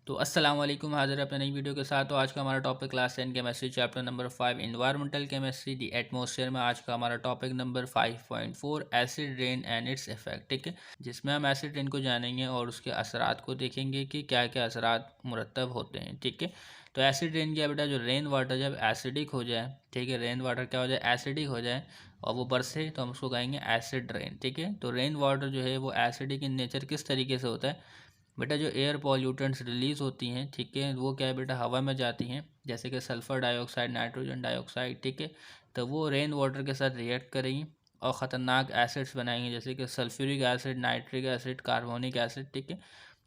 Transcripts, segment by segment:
तो अस्सलाम वालेकुम, हाज़िर अपने नई वीडियो के साथ। तो आज का हमारा topic class 10 chemistry chapter number 5 environmental chemistry दी एटमॉस्फेयर में आज का हमारा topic number 5.4 acid rain and its effect. ठीक है, जिसमें हम एसिड रेन को जानेंगे और उसके असरात को देखेंगे कि क्या क्या असरात मुरतब होते हैं। ठीक है, तो एसिड रेन क्या बेटा, जो रेन वाटर जब एसिडिक हो जाए, ठीक है, रेन वाटर क्या हो जाए, एसिडिक हो जाए और वो बरसे तो हम उसको कहेंगे एसिड रेन। ठीक है, तो रेन वाटर जो है वो एसिडिक इन नेचर किस तरीके से होता है बेटा, जो एयर पॉल्यूटेंट्स रिलीज़ होती हैं, ठीक है, वो क्या है बेटा, हवा में जाती हैं, जैसे कि सल्फ़र डाइऑक्साइड, नाइट्रोजन डाइऑक्साइड। ठीक है, तो वो रेन वाटर के साथ रिएक्ट करेंगी और ख़तरनाक एसिड्स बनाएंगे, जैसे कि sulphuric acid, nitric acid, carbonic acid. ठीक है,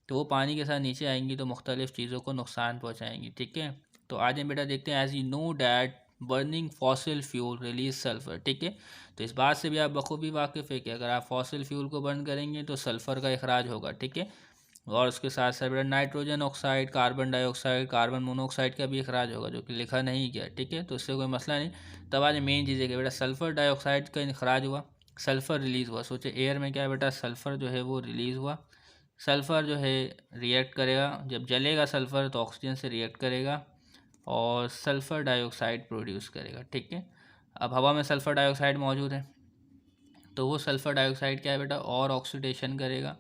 तो वो पानी के साथ नीचे आएंगी तो मुख्तलिफ़ चीज़ों को नुकसान पहुँचाएंगी। ठीक है, तो आज हम बेटा देखते हैं, as you know that burning fossil fuel release sulphur. ठीक है, तो इस बात से भी आप बखूबी वाकिफ़ है कि अगर आप फॉसिल फ्यूल को बर्न करेंगे तो सल्फ़र का अखराज होगा। ठीक है, और उसके साथ साथ बेटा nitrogen oxide, carbon dioxide, carbon monoxide का भी अखराज होगा, जो कि लिखा नहीं गया। ठीक है, तो इससे कोई मसला नहीं। तब आज मेन चीज़ है कि बेटा सल्फ़र डाइऑक्साइड का अखराज हुआ, सल्फ़र रिलीज़ हुआ। सोचे एयर में क्या है बेटा, सल्फ़र जो है वो रिलीज़ हुआ। सल्फ़र जो है रिएक्ट करेगा, जब जलेगा सल्फ़र तो ऑक्सीजन से रिएक्ट करेगा और सल्फ़र डाइऑक्साइड प्रोड्यूस करेगा। ठीक है, अब हवा में सल्फ़र डाइऑक्साइड मौजूद है तो वो सल्फ़र डाइऑक्साइड क्या है बेटा, और ऑक्सीडेशन करेगा,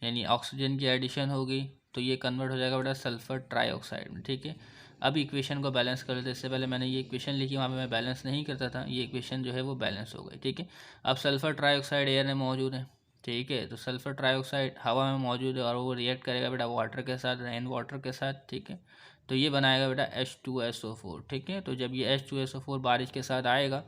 यानी ऑक्सीजन की एडिशन होगी तो ये कन्वर्ट हो जाएगा बेटा सल्फ़र ट्राईऑक्साइड में। ठीक है, अब इक्वेशन को बैलेंस कर लेते हैं। इससे पहले मैंने ये इक्वेशन लिखी, वहाँ पे मैं बैलेंस नहीं करता था, ये इक्वेशन जो है वो बैलेंस हो गई। ठीक है, अब सल्फ़र ट्राईऑक्साइड एयर में मौजूद है। ठीक है, तो सल्फ़र ट्राईऑक्साइड हवा में मौजूद है और वो रिएक्ट करेगा बेटा वाटर के साथ, रेन वाटर के साथ। ठीक है, तो ये बनाएगा बेटा H2SO4। ठीक है, तो जब ये H2SO4 बारिश के साथ आएगा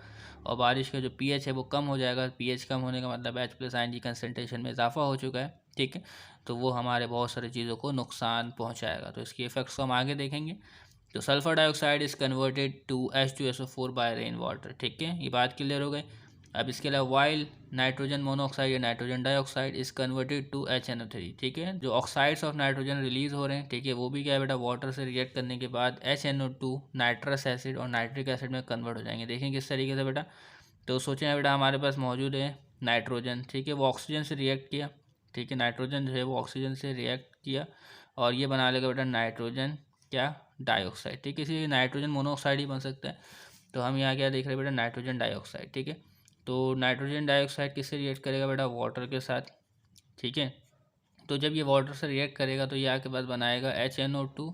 और बारिश का जो pH है वो कम हो जाएगा, pH कम होने का मतलब H+Ing कंसनट्रेशन में इजाफा हो चुका है। ठीक है, तो वो हमारे बहुत सारी चीज़ों को नुकसान पहुंचाएगा। तो इसकी इफ़ेक्ट्स को हम आगे देखेंगे। तो sulphur dioxide is converted to H2SO4 by rain water. ठीक है, ये बात क्लियर हो गई। अब इसके अलावा वाइल नाइट्रोजन मोनोऑक्साइड या nitrogen dioxide is converted to HNO3। ठीक है, जो ऑक्साइड्स ऑफ नाइट्रोजन रिलीज़ हो रहे हैं, ठीक है, वो भी क्या है बेटा, वाटर से रिएक्ट करने के बाद HNO2 नाइट्रस एसिड और नाइट्रिक एसिड में कन्वर्ट हो जाएंगे। देखें किस तरीके से बेटा, तो सोचें बेटा हमारे पास मौजूद है नाइट्रोजन, ठीक है, वो ऑक्सीजन से रिएक्ट किया। ठीक है, नाइट्रोजन जो है वो ऑक्सीजन से रिएक्ट किया और ये बना लेगा बेटा नाइट्रोजन क्या, डाइऑक्साइड। ठीक है, इसी नाइट्रोजन मोनोऑक्साइड ही बन सकता है। तो हम यहाँ क्या देख रहे हैं बेटा, नाइट्रोजन डाइऑक्साइड। ठीक है, तो नाइट्रोजन डाइऑक्साइड किससे रिएक्ट करेगा बेटा, वाटर के साथ। ठीक है, तो जब ये वाटर से रिएक्ट करेगा तो ये आके बाद बनाएगा HNO2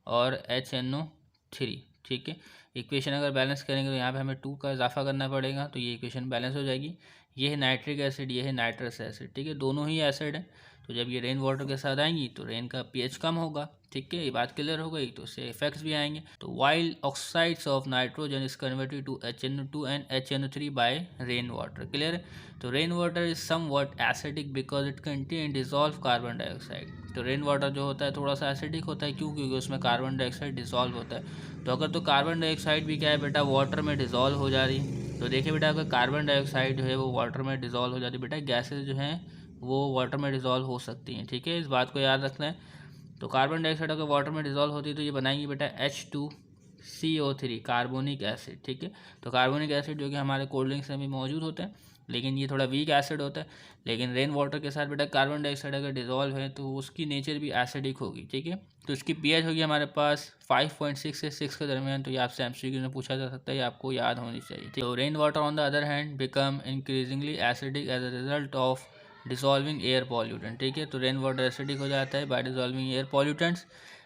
और HNO3। ठीक है, इक्वेशन अगर बैलेंस करेंगे तो यहाँ पे हमें 2 का इजाफा करना पड़ेगा, तो ये इक्वेशन बैलेंस हो जाएगी। ये है नाइट्रिक एसिड, ये है नाइट्रस एसिड। ठीक है, दोनों ही एसिड हैं, तो जब ये रेन वाटर के साथ आएंगी तो रेन का pH कम होगा। ठीक है, ये बात क्लियर हो गई, तो इससे इफेक्ट्स भी आएंगे। तो while oxides of nitrogen is converted to HNO2 and HNO3 by rain water. Clear है, तो rain water is somewhat acidic because it contain dissolve carbon dioxide. तो रेन वाटर जो होता है थोड़ा सा एसिडिक होता है, क्यों, क्योंकि उसमें कार्बन डाइऑक्साइड डिजॉल्व होता है। तो अगर तो कार्बन डाइऑक्साइड भी क्या है बेटा, वाटर में डिजॉल्व हो जा रही है। तो देखिए बेटा, अगर कार्बन डाइऑक्साइड जो है वो वाटर में डिजॉल्व हो जाती है बेटा, गैसेज जो हैं वो वाटर में डिजॉल्व हो सकती हैं। ठीक है, इस बात को याद रखना है। तो कार्बन डाइऑक्साइड अगर वाटर में डिजॉल्व होती है तो ये बनाएंगी बेटा H2CO3 कार्बोनिक एसिड। ठीक है, तो कार्बोनिक एसिड जो कि हमारे कोल्ड ड्रिंक्स में भी मौजूद होता है, लेकिन ये थोड़ा वीक एसिड होता है। लेकिन रेन वाटर के साथ बेटा कार्बन डाइऑक्साइड अगर डिजॉल्व है तो उसकी नेचर भी एसिडिक होगी। ठीक है, तो इसकी pH होगी हमारे पास 5.6 से 6 के दरमियान। तो ये आपसे MCQ में पूछा जा सकता है, ये आपको याद होनी चाहिए। तो rain water on the other hand become increasingly acidic as a result of dissolving air pollutant. ठीक है, तो रेन वाटर एसिडिक हो जाता है बाय डिसॉल्विंग एयर पॉल्यूटेंट्स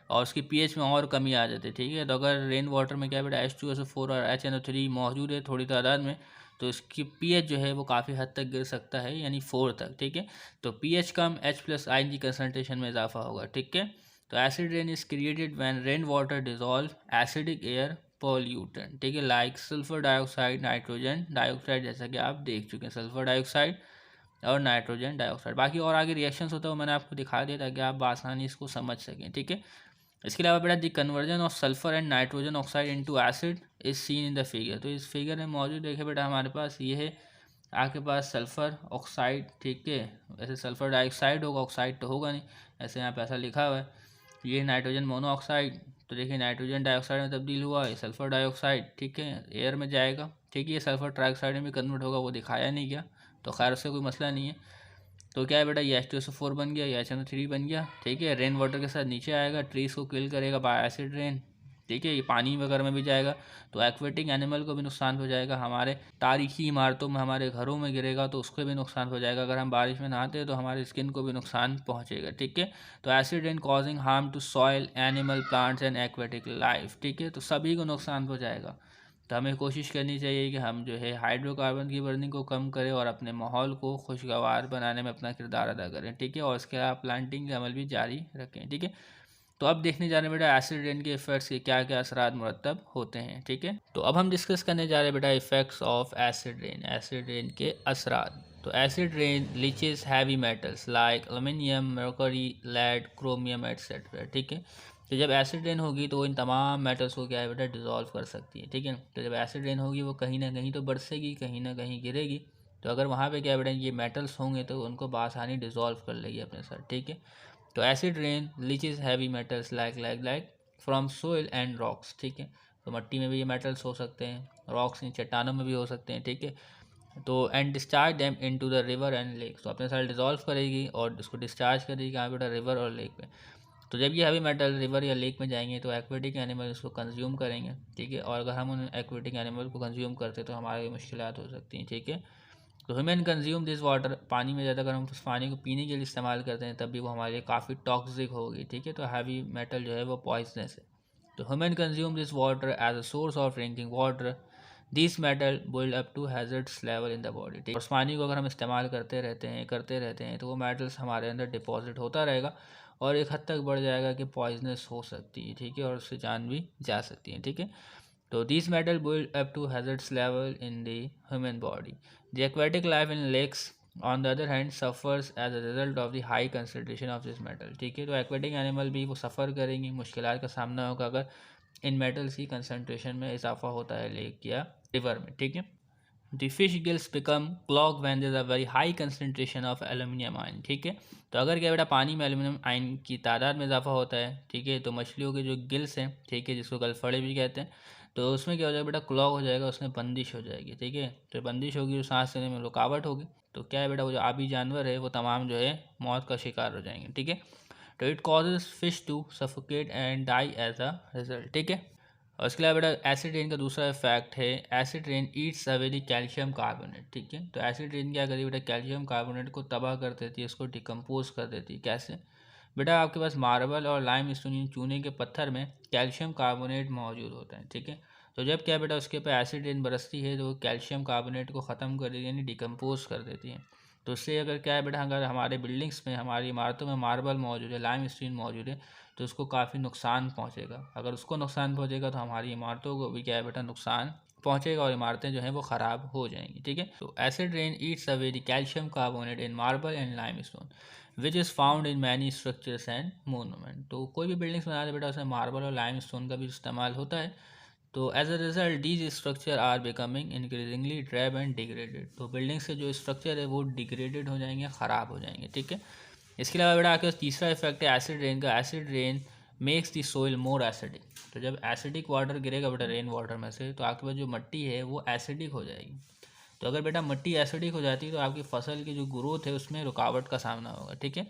और उसकी pH में और कमी आ जाती है। ठीक है, तो अगर रेन वाटर में क्या बेटा H2SO4 और HNO3 मौजूद है थोड़ी तादाद में, तो इसकी pH जो है वो काफ़ी हद तक गिर सकता है, यानी 4 तक। ठीक है, तो pH कम, H+Ing कंसनट्रेशन में इजाफा होगा। ठीक है, तो acid rain is created when rain water dissolve acidic air pollutant. ठीक है, like sulphur dioxide, nitrogen dioxide, जैसा कि आप देख चुके हैं, सल्फर डाइऑक्साइड और नाइट्रोजन डाइऑक्साइड। बाकी और आगे रिएक्शंस होता है वो मैंने आपको दिखा दिया ताकि आप आसानी इसको समझ सकें। ठीक है, इसके अलावा बेटा the conversion of sulphur and nitrogen oxide into acid is seen in the figure. तो इस फिगर में मौजूद देखे बेटा हमारे पास ये है, आपके पास सल्फ़र ऑक्साइड। ठीक है, वैसे सल्फ़र डाइऑक्साइड होगा, ऑक्साइड तो होगा नहीं, ऐसे यहाँ पे ऐसा लिखा हुआ है। ये नाइट्रोजन मोनोऑक्साइड, तो देखिए नाइट्रोजन डाइऑक्साइड में तब्दील हुआ है, सल्फ़र डाइऑक्साइड। ठीक है, एयर में जाएगा। ठीक है, ये सल्फ़र ट्राइऑक्साइड में भी कन्वर्ट होगा, वो दिखाया नहीं गया, तो खैर उससे कोई मसला नहीं है। तो क्या है बेटा, ये H2SO4 बन गया, ये HNO3 बन गया, ठीक है। रेन वाटर के साथ नीचे आएगा, ट्रीज को किल करेगा बाय एसिड रेन, ठीक है। ये पानी वगैरह में भी जाएगा तो एक्वेटिक एनिमल को भी नुकसान हो जाएगा, हमारे तारीखी इमारतों में, हमारे घरों में गिरेगा तो उसको भी नुकसान हो जाएगा, अगर हम बारिश में नहाते हैं तो हमारी स्किन को भी नुकसान पहुंचेगा, ठीक है। तो acid rain causing harm to soil, animal, plants and aquatic life, ठीक है। तो सभी को नुकसान पहुँचाएगा। तो हमें कोशिश करनी चाहिए कि हम जो है हाइड्रोकार्बन की बर्निंग को कम करें और अपने माहौल को खुशगवार बनाने में अपना किरदार अदा करें, ठीक है। और इसके अलावा प्लांटिंग का अमल भी जारी रखें, ठीक है। तो अब देखने जा रहे हैं बेटा एसिड रेन के इफेक्ट्स के क्या क्या असरात मुरतब होते हैं, ठीक है। तो अब हम डिस्कस करने जा रहे हैं बेटा इफेक्ट्स ऑफ एसिड रेन के असरात। तो acid rain leaches heavy metals like aluminium, mercury, lead, chromium etcetera, ठीक है। तो जब एसिड रेन होगी तो इन तमाम मेटल्स को क्या है बेटा, डिज़ोल्व कर सकती है, ठीक है। तो जब एसिड रेन होगी वो कहीं ना कहीं तो बरसेगी, कहीं ना कहीं गिरेगी, तो अगर वहाँ पे क्या है बेटा ये मेटल्स होंगे तो उनको बआसानी डिज़ोल्व कर लेगी अपने साथ, ठीक है। तो acid rain leaches heavy metals like from soil and rocks, ठीक है। तो मिट्टी में भी ये मेटल्स हो सकते हैं, रॉक्स इन चट्टानों में भी हो सकते हैं, ठीक है। तो and discharge them into the river and lake, तो अपने साथ डिज़ोल्व करेगी और उसको डिस्चार्ज करेगी कहाँ बेटा, रिवर और लेक पे। तो जब ये हैवी मेटल रिवर या लेक में जाएंगे तो एक्वेटिक एनिमल इसको कंज्यूम करेंगे, ठीक है। और अगर हम उन एक्वेटिक एनिमल को कंज्यूम करते तो हमारी मुश्किलात हो सकती हैं, ठीक है। तो ह्यूमन कंज्यूम दिस वाटर, पानी में ज़्यादा अगर हम उस पानी को पीने के लिए इस्तेमाल करते हैं तब भी वो हमारे लिए काफ़ी टॉक्सिक होगी, ठीक है। तो हैवी मेटल जो है वो पॉइजनस है। तो human consume this water as a source of drinking water, this metal build up to hazards level in the body, ठीक है। और उस पानी को अगर हम इस्तेमाल करते रहते हैं तो वो मेटल्स हमारे अंदर डिपॉजिट होता रहेगा और एक हद तक बढ़ जाएगा कि पॉइजनस हो सकती है, ठीक है। और उससे जान भी जा सकती है, ठीक है। तो these metal build up to hazardous level in the human body. The aquatic life in lakes on the other hand suffers as a result of the high concentration of this metal, ठीक है। तो aquatic animal भी वो सफ़र करेंगे, मुश्किलात का सामना होगा अगर इन मेटल्स की कंसनट्रेशन में इजाफा होता है लेक या रिवर में, ठीक है। The fish gills become clogged when there is a very high concentration of aluminium ion, ठीक है। तो अगर क्या बेटा पानी में एल्यूमिनियम आयन की तादाद में इजाफा होता है, ठीक है, तो मछलियों के जो गिल्स हैं, ठीक है, जिसको गलफड़े भी कहते हैं, तो उसमें क्या हो जाएगा बेटा, क्लॉग हो जाएगा, उसमें बंदिश हो जाएगी, ठीक है। तो बंदिश होगी तो सांस लेने में रुकावट होगी, तो क्या है बेटा वो जो आबी जानवर है वो तमाम जो है मौत का शिकार हो जाएंगे, ठीक है। तो it causes fish to suffocate and die as a result, ठीक है। और इसके अलावा बेटा एसिड रेन का दूसरा इफेक्ट है acid rain eats away calcium carbonate, ठीक है। तो एसिड रेन क्या करेगी बेटा, कैल्शियम कार्बोनेट को तबाह कर देती है, इसको डिकम्पोज कर देती है। कैसे बेटा, आपके पास मार्बल और लाइम स्टोन चूने के पत्थर में कैल्शियम कार्बोनेट मौजूद होता है, ठीक है। तो जब क्या बेटा उसके ऊपर एसिड रेन बरसती है तो वो कैल्शियम कार्बोनेट को ख़त्म कर देती है, यानी डिकम्पोज कर देती है। तो उससे अगर क्या है बेटा, अगर हमारे बिल्डिंग्स में, हमारी इमारतों में मार्बल मौजूद है, लाइम स्टोन मौजूद है, तो उसको काफ़ी नुकसान पहुंचेगा। अगर उसको नुकसान पहुंचेगा तो हमारी इमारतों को भी क्या है बेटा नुकसान पहुंचेगा और इमारतें जो हैं वो ख़राब हो जाएंगी, ठीक है। तो acid rain Yeats away the calcium carbonate in marble and lime stone which is found in many structures and monument. तो कोई भी बिल्डिंग्स बनाते बेटा उसमें मार्बल और लाइम स्टोन का भी इस्तेमाल होता है। तो as a result these structure are becoming increasingly drab and degraded. तो बिल्डिंग्स के जो स्ट्रक्चर है वो डिग्रेडेड हो जाएंगे, ख़राब हो जाएंगे, ठीक है। इसके अलावा बेटा आपके पास तीसरा इफेक्ट है एसिड रेन का। Acid rain makes the soil more acidic. तो जब एसिडिक वाटर गिरेगा बेटा रेन वाटर में से तो आपके पास जो मिट्टी है वो एसिडिक हो जाएगी। तो अगर बेटा मिट्टी एसिडिक हो जाती है तो आपकी फसल की जो ग्रोथ है उसमें रुकावट का सामना होगा, ठीक है।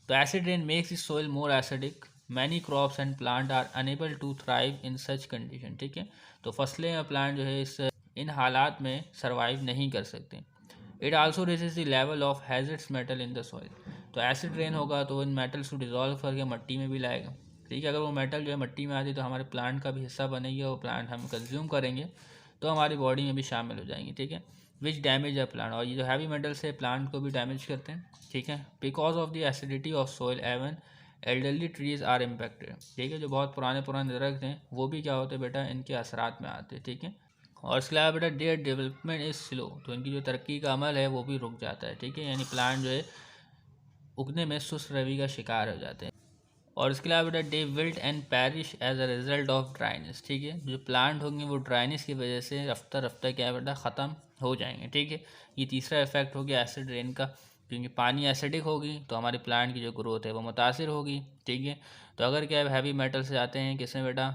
तो acid rain makes the soil more acidic, many crops and plant are unable to thrive in such condition, ठीक है। तो फसलें और प्लांट जो है इन हालात में सर्वाइव नहीं कर सकते। It also raises the level of hazards metal in the soil. तो एसिड रेन होगा तो इन मेटल्स को डिजोल्व करके मिट्टी में भी लाएगा, ठीक है। अगर वो मेटल जो है मिट्टी में आती तो हमारे प्लांट का भी हिस्सा बनेगी और प्लांट हम कंज्यूम करेंगे तो हमारी बॉडी में भी शामिल हो जाएंगी, ठीक है। विच डैमेज अ प्लांट, और ये जो हैवी मेटल्स है प्लांट को भी डैमेज करते हैं, ठीक है। Because of the acidity of soil even elderly trees are impacted, ठीक है। जो बहुत पुराने पुराने दरख्त हैं वो भी क्या होते हैं बेटा, इनके असरात में आते हैं, ठीक है। और इसके अलावा बेटा देयर डेवलपमेंट इज़ स्लो, तो इनकी जो तरक्की का अमल है वो भी रुक जाता है, ठीक है। यानी प्लांट जो है उगने में सुस्त रवि का शिकार हो जाते हैं। और इसके अलावा बेटा they wilt and perish as a result of dryness, ठीक है। जो प्लांट होंगे वो ड्राइनेस की वजह से रफ्ता रफ्ता क्या है बेटा ख़त्म हो जाएंगे, ठीक है। ये तीसरा इफेक्ट हो गया एसिड रेन का, क्योंकि पानी एसिडिक होगी तो हमारे प्लांट की जो ग्रोथ है वो मुतासिर होगी, ठीक है। तो अगर क्या है हैवी मेटल से आते हैं किसमें बेटा,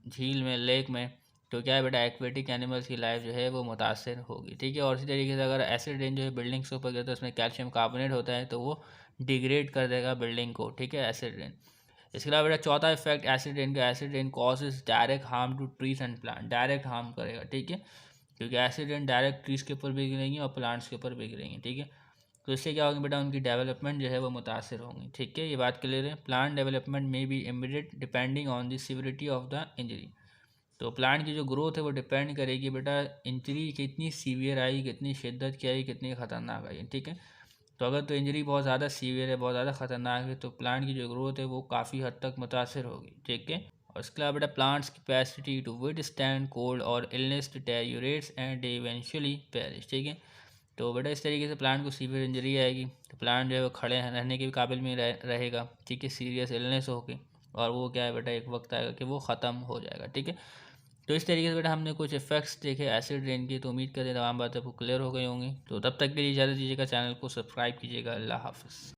झील में, लेक में, तो क्या है बेटा, एक्वेटिक एनिमल्स की लाइफ जो है वो मुतासर होगी। ठीक है, और इसी तरीके से अगर एसिड रेन जो है बिल्डिंग्स के ऊपर गिरता है तो उसमें कैल्शियम कार्बोनेट होता है तो वो डिग्रेड कर देगा बिल्डिंग को। ठीक है, एसिड रेन। इसके अलावा बेटा चौथा इफेक्ट एसिड रेन का, acid rain causes direct harm to trees and plant, direct harm करेगा। ठीक है, क्योंकि एसिड रेन डायरेक्ट ट्रीज के ऊपर भी गिरेंगी और प्लांट्स के ऊपर भी गिरेंगी। ठीक है, तो इससे क्या होगा बेटा, उनकी डेवलपमेंट जो है वो मुतासर होंगी। ठीक है, ये बात क्लियर है। प्लांट डेवलपमेंट में B immediate depending on the severity of the injury. तो प्लांट की जो ग्रोथ है वो डिपेंड करेगी बेटा इंजरी कितनी सीवियर आई, कितनी शिद्दत की आई, कितनी ख़तरनाक आई। ठीक है, तो अगर तो इंजरी बहुत ज़्यादा सीवियर है, बहुत ज़्यादा ख़तरनाक है, तो प्लांट की जो ग्रोथ है वो काफ़ी हद तक मुतासर होगी। ठीक है, और इसके अलावा बेटा plants capacity to withstand cold और illness deteriorates and eventually perish. ठीक है, तो बेटा इस तरीके से प्लांट को सीवियर इंजरी आएगी तो प्लांट जो है वो खड़े रहने के भी काबिल में रहेगा। ठीक है, सीरियस इलनेस होके, और वो क्या है बेटा, एक वक्त आएगा कि वो ख़त्म हो जाएगा। ठीक है, तो इस तरीके से बेटा हमने कुछ इफेक्ट्स देखे एसिड रेन की। तो उम्मीद करते हैं तमाम बातें आपको क्लियर हो गई होंगी। तो तब तक के लिए इजाज़त दीजिएगा, चैनल को सब्सक्राइब कीजिएगा। अल्लाह हाफ़िज़।